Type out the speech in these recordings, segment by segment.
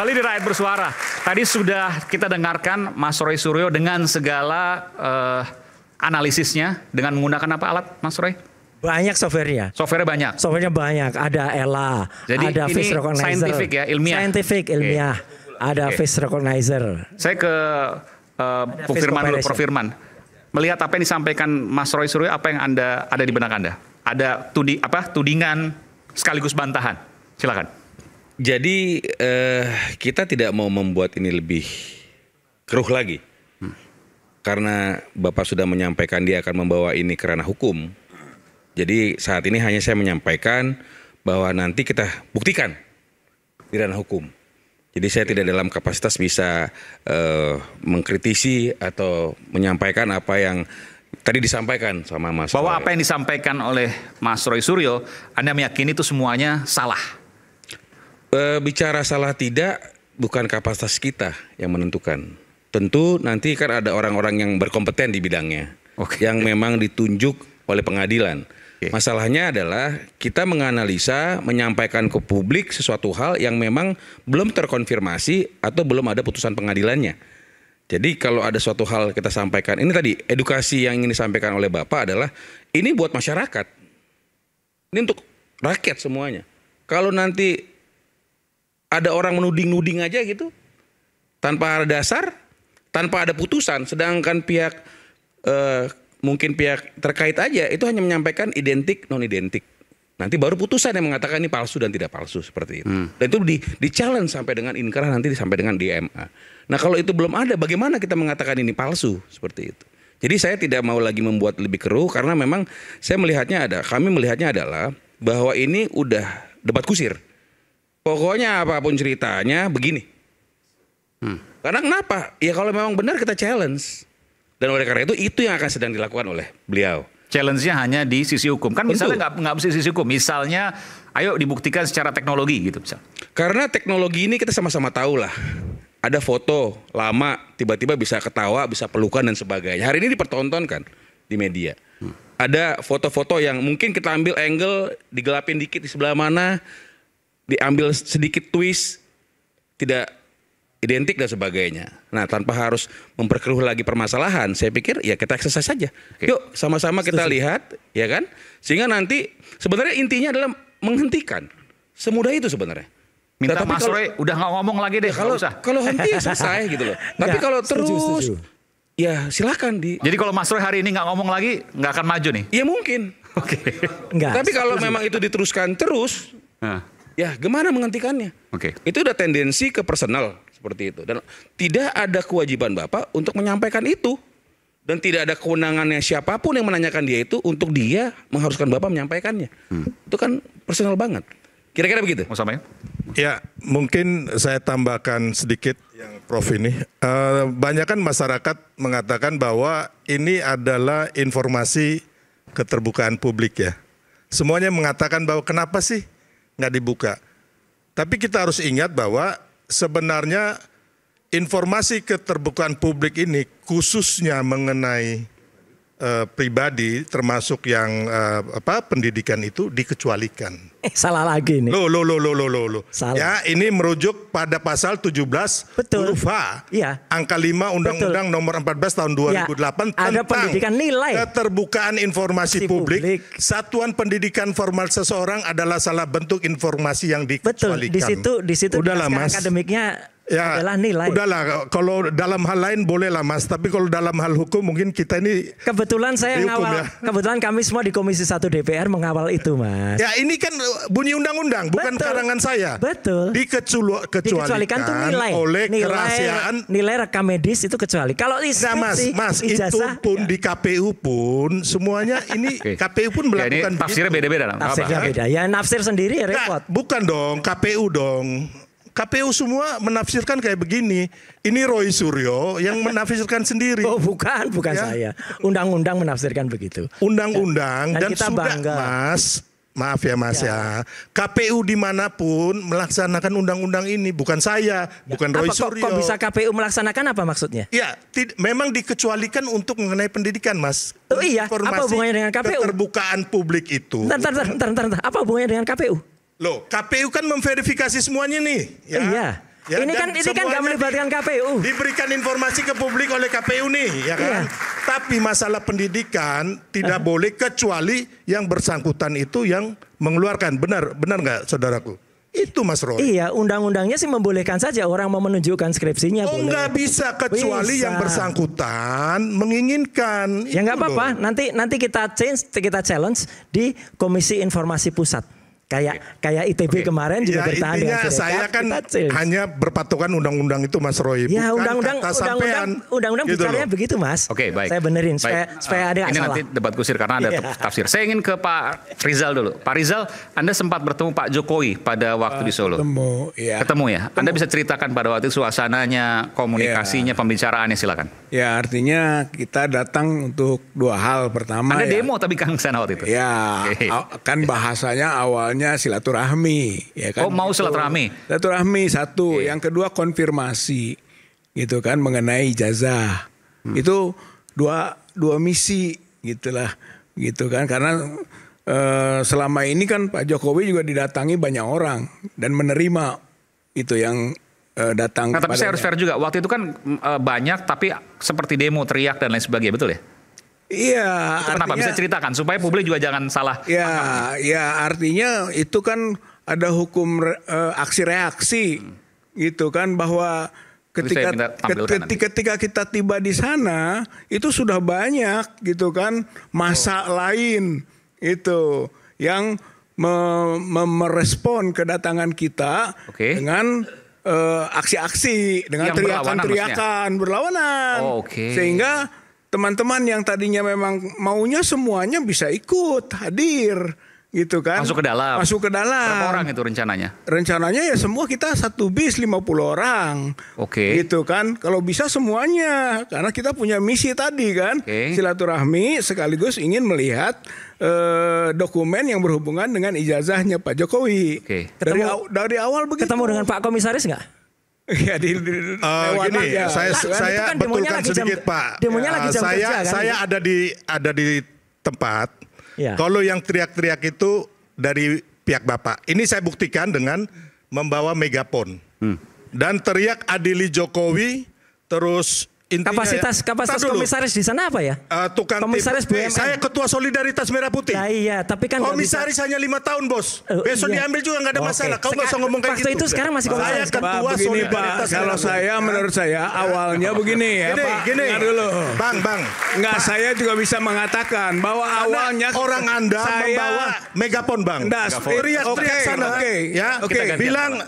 Kembali di Rakyat Bersuara. Tadi sudah kita dengarkan Mas Roy Suryo dengan segala analisisnya dengan menggunakan apa alat, Mas Roy? Banyak softwarenya. Softwarenya banyak. Softwarenya banyak. Ada Ella, Jadi ada ini face recognizer. scientific ya, ilmiah. Scientific, ilmiah. Ada face recognizer. Saya ke Prof. Firman dulu, Prof. Firman. Melihat apa yang disampaikan Mas Roy Suryo, apa yang ada di benak Anda? Ada tudingan sekaligus bantahan. Silakan. Jadi kita tidak mau membuat ini lebih keruh lagi. Karena Bapak sudah menyampaikan dia akan membawa ini ke ranah hukum. Jadi saat ini hanya saya menyampaikan bahwa nanti kita buktikan di ranah hukum. Jadi saya tidak dalam kapasitas bisa mengkritisi atau menyampaikan apa yang tadi disampaikan sama Mas Bahwa Roy. apa yang disampaikan oleh Mas Roy Suryo, Anda meyakini itu semuanya salah? Bicara salah tidak bukan kapasitas kita yang menentukan. Tentu nanti kan ada orang-orang yang berkompeten di bidangnya, yang memang ditunjuk oleh pengadilan. Masalahnya adalah kita menganalisa, menyampaikan ke publik sesuatu hal yang memang belum terkonfirmasi atau belum ada putusan pengadilannya. Jadi kalau ada suatu hal kita sampaikan, ini tadi edukasi yang ingin disampaikan oleh Bapak adalah ini buat masyarakat. Ini untuk rakyat semuanya. Kalau nanti ada orang menuding-nuding aja gitu, tanpa ada dasar, tanpa ada putusan, sedangkan pihak mungkin pihak terkait aja itu hanya menyampaikan identik, non identik. Nanti baru putusan yang mengatakan ini palsu dan tidak palsu seperti itu. Dan itu di challenge sampai dengan inkrah, nanti sampai dengan di MA. Nah kalau itu belum ada, bagaimana kita mengatakan ini palsu seperti itu? Jadi saya tidak mau lagi membuat lebih keruh karena memang kami melihatnya adalah bahwa ini udah debat kusir. Pokoknya apapun ceritanya begini. Karena kenapa? Ya kalau memang benar kita challenge. Dan oleh karena itu yang akan sedang dilakukan oleh beliau. Challenge-nya hanya di sisi hukum. Kan misalnya nggak mesti sisi hukum. Misalnya, ayo dibuktikan secara teknologi gitu. Misal. Karena teknologi ini kita sama-sama tahu lah. Ada foto lama, tiba-tiba bisa ketawa, bisa pelukan dan sebagainya. Hari ini dipertontonkan di media. Ada foto-foto yang mungkin kita ambil angle, digelapin dikit di sebelah mana, diambil sedikit twist, tidak identik dan sebagainya. Nah, tanpa harus memperkeruh lagi permasalahan, saya pikir ya kita exercise saja. Yuk, sama-sama kita lihat, ya kan? Sehingga nanti sebenarnya intinya adalah menghentikan. Semudah itu sebenarnya. Minta Mas Roy udah nggak ngomong lagi deh, kalau henti ya selesai gitu loh. Tapi kalau terus, ya silakan Jadi kalau Mas Roy hari ini nggak ngomong lagi, nggak akan maju nih? Ya mungkin. Tapi kalau memang itu diteruskan terus, ya gimana menghentikannya? Itu udah tendensi ke personal seperti itu. Dan tidak ada kewajiban Bapak untuk menyampaikan itu. Dan tidak ada kewenangannya siapapun yang menanyakan dia itu untuk dia mengharuskan Bapak menyampaikannya. Itu kan personal banget. Kira-kira begitu? Mau sampaikan? Ya, mungkin saya tambahkan sedikit yang Prof ini. Banyak kan masyarakat mengatakan bahwa ini adalah informasi keterbukaan publik ya. Semuanya mengatakan bahwa kenapa sih nggak dibuka. Tapi kita harus ingat bahwa sebenarnya informasi keterbukaan publik ini khususnya mengenai pribadi termasuk yang pendidikan itu dikecualikan. Salah lagi nih. Loh. Salah. Ya, ini merujuk pada pasal 17 huruf H. Iya. Angka 5 Undang-Undang Nomor 14 Tahun 2008 ada tentang pendidikan nilai. keterbukaan informasi publik. Satuan pendidikan formal seseorang adalah salah bentuk informasi yang dikecualikan. Betul. Di situ udahlah, Mas. Akademiknya ya, adalah nilai. Udahlah, kalau dalam hal lain boleh lah Mas, tapi kalau dalam hal hukum mungkin kita ini kebetulan saya ngawal, kebetulan kami semua di Komisi 1 DPR mengawal itu, Mas. Ya, ini kan bunyi undang-undang, bukan karangan saya. Betul. Dikecualikan tuh nilai oleh kerahasiaan. Nilai rekam medis itu kecuali. Kalau Mas, itu pun di KPU pun semuanya ini KPU pun melakukan ya, tafsirnya beda-beda. Tafsirnya beda. Ya nafsir sendiri ya repot. Bukan dong, KPU dong. KPU semua menafsirkan kayak begini. Ini Roy Suryo yang menafsirkan sendiri. Oh bukan ya. Saya. Undang-undang menafsirkan begitu. Undang-undang dan kita sudah bangga. Mas. Maaf ya Mas ya. KPU dimanapun melaksanakan undang-undang ini. Bukan saya, bukan Roy Suryo. Kok bisa KPU melaksanakan apa maksudnya? Ya, memang dikecualikan untuk mengenai pendidikan Mas. Oh iya, apa hubungannya dengan KPU? Keterbukaan publik itu. Bentar. Apa hubungannya dengan KPU? Loh, KPU kan memverifikasi semuanya nih. Ya. Iya. Ya, ini kan nggak melibatkan KPU. Diberikan informasi ke publik oleh KPU nih, ya kan? Tapi masalah pendidikan tidak boleh kecuali yang bersangkutan itu yang mengeluarkan. Benar nggak, saudaraku? Itu Mas Roy. Iya, undang-undangnya sih membolehkan saja orang mau menunjukkan skripsinya. Oh, nggak bisa kecuali yang bersangkutan menginginkan. Ya nggak apa-apa. Nanti kita challenge di Komisi Informasi Pusat. Kayak ITB kemarin juga bertahan dengan Sirekap. Saya kan hanya berpatokan undang-undang itu Mas Roy. Ya, undang-undang gitu bicaranya begitu Mas. Oke, baik. Saya benerin supaya ada ini salah. nanti debat kusir karena ada tafsir. Saya ingin ke Pak Rizal dulu. Pak Rizal, Anda sempat bertemu Pak Jokowi pada waktu di Solo. Ketemu ya. Anda bisa ceritakan pada waktu itu suasananya, komunikasinya, pembicaraannya, silakan. Ya, artinya kita datang untuk dua hal. Pertama, Anda demo tapi kan sana waktu itu. Ya, kan bahasanya awalnya silaturahmi, ya kan? Oh, mau silaturahmi. Silaturahmi satu, yang kedua konfirmasi, gitu kan, mengenai ijazah. Itu dua misi, gitulah, gitu kan? Karena selama ini kan Pak Jokowi juga didatangi banyak orang dan menerima itu yang datang. Nah, tapi saya harus fair juga. Waktu itu kan banyak, tapi seperti demo, teriak dan lain sebagainya, betul ya? Iya. Itu kenapa? Bisa ceritakan supaya publik juga jangan salah. Ya artinya itu kan ada hukum aksi reaksi, gitu kan, bahwa ketika kita tiba di sana itu sudah banyak, gitu kan, massa lain itu yang merespon kedatangan kita dengan aksi-aksi, dengan teriakan-teriakan berlawanan, sehingga teman-teman yang tadinya memang maunya semuanya bisa ikut hadir, gitu kan. Masuk ke dalam. Berapa orang itu rencananya? Rencananya ya semua kita satu bis 50 orang. Gitu kan. Kalau bisa semuanya, karena kita punya misi tadi kan, silaturahmi sekaligus ingin melihat dokumen yang berhubungan dengan ijazahnya Pak Jokowi. Dari awal begitu. Ketemu dengan Pak Komisaris nggak? Ya gini, saya kan betulkan sedikit Pak. Demonya lagi jam kerja, kan? Saya ada di tempat. Kalau yang teriak-teriak itu dari pihak Bapak. Ini saya buktikan dengan membawa megapon dan teriak adili Jokowi, terus kapasitas komisaris di sana apa ya? Tukang komisaris BUMN. Saya ketua Solidaritas Merah Putih. Ya, iya, tapi kan komisaris hanya 5 tahun, Bos. Besok diambil juga nggak ada masalah. Kau nggak usah ngomong kayak gitu. Itu sekarang masih komisaris. Saya ketua Solidaritas. Kalau menurut saya awalnya begini ya, Pak. Gini dulu. Bang. Nggak, saya juga bisa mengatakan bahwa awalnya orang Anda membawa megapon, Bang. Teriak-teriak sana. Bilang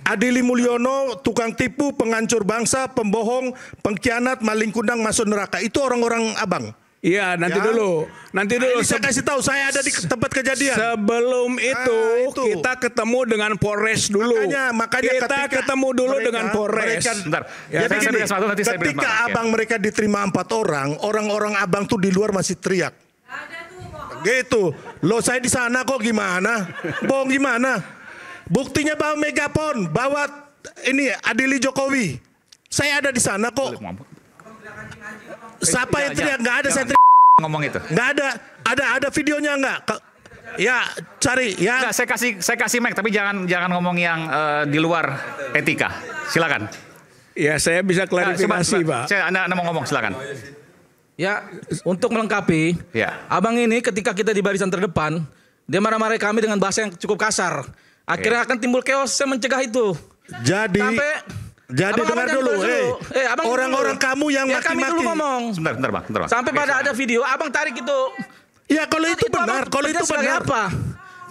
Adili Mulyono tukang tipu, penghancur bangsa, pembohong, pengkhianat, maling kundang, masuk neraka. Itu orang-orang Abang. Iya, nanti dulu. Ini saya kasih tahu, saya ada di tempat kejadian. Sebelum itu kita ketemu dengan Polres dulu. Makanya kita ketemu dulu dengan Polres. Jadi gini, ketika Abang mereka diterima 4 orang, orang-orang Abang tuh di luar masih teriak. Gitu. Loh, saya di sana kok gimana? Bohong gimana? Buktinya bawa megapon, bawa ini Adili Jokowi. Saya ada di sana kok. Siapa yang teriak? Nggak ada saya teriak. Ngomong itu. Nggak ada. Ada videonya nggak? Ya, cari ya. Nggak, saya kasih mic, tapi jangan ngomong yang di luar etika. Silakan. Ya, saya bisa klarifikasi, Pak. Anda mau ngomong, silakan. Ya, untuk melengkapi, Abang ini ketika kita di barisan terdepan, dia marah-marahi kami dengan bahasa yang cukup kasar. Akhirnya akan timbul chaos, saya mencegah itu. Jadi dengar dulu, orang-orang kamu yang maki-maki. Kami dulu ngomong. Sebentar, Bang. Sampai pada ada video, Abang tarik itu. Ya, kalau itu benar, kalau itu benar. Apa?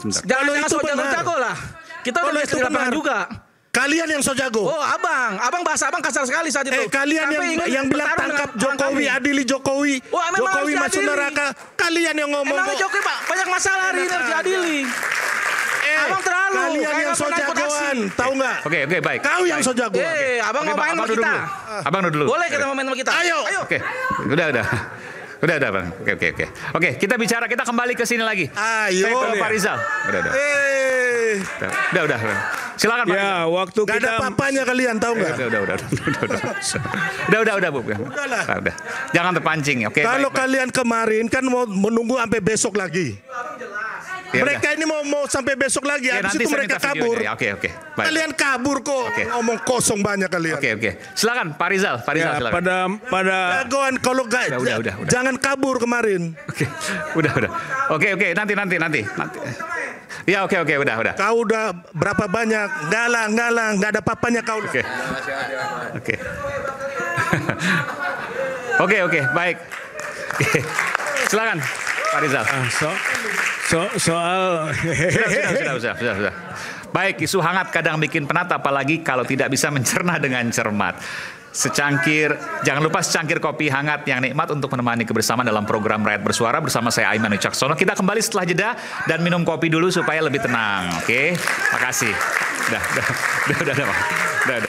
Jangan sok jago lah. Kita udah di lapangan juga. Kalian yang so jago. Oh, Abang bahasa Abang kasar sekali saat itu. Kalian yang bilang tangkap Jokowi, adili Jokowi. Jokowi masuk neraka. Kalian yang ngomong. Emang Jokowi, Pak, banyak masalah hari ini harus diadili. Abang terlalu. Kalian yang so jagoan, tahu nggak? Oke, baik. Kau yang so jagoan. Abang mau main sama kita. Abang dulu. Boleh kita mau main sama kita. Ayo. Oke. Udah, Bang. Oke, kita kembali ke sini lagi. Ayo. Saya ke Pak Rizal. Udah. Silakan Pak. Ya, waktu kita ada papanya kalian, tahu nggak? Udah, Bu. Udah. Jangan terpancing, oke. Kalau kalian kemarin kan mau menunggu sampai besok lagi. Ya, mereka ini mau sampai besok lagi, ya, habis itu mereka kabur. Oke. Baik. Kalian kabur kok, ngomong kosong banyak kalian. Oke. Silakan Pak Rizal. Ya, silakan. pada jagoan kalau udah. jangan kabur kemarin. Oke. Udah. Oke, nanti. Ya, oke, udah. Kau udah berapa banyak galang, nggak ada papanya kau. Oke. Oke, baik. Silakan Pak Rizal. Soal Sudah. Baik, isu hangat kadang bikin penat, apalagi kalau tidak bisa mencerna dengan cermat. Jangan lupa secangkir kopi hangat yang nikmat untuk menemani kebersamaan dalam program Rakyat Bersuara bersama saya Aiman Wicaksono. Kita kembali setelah jeda dan minum kopi dulu supaya lebih tenang. Oke, makasih. Udah.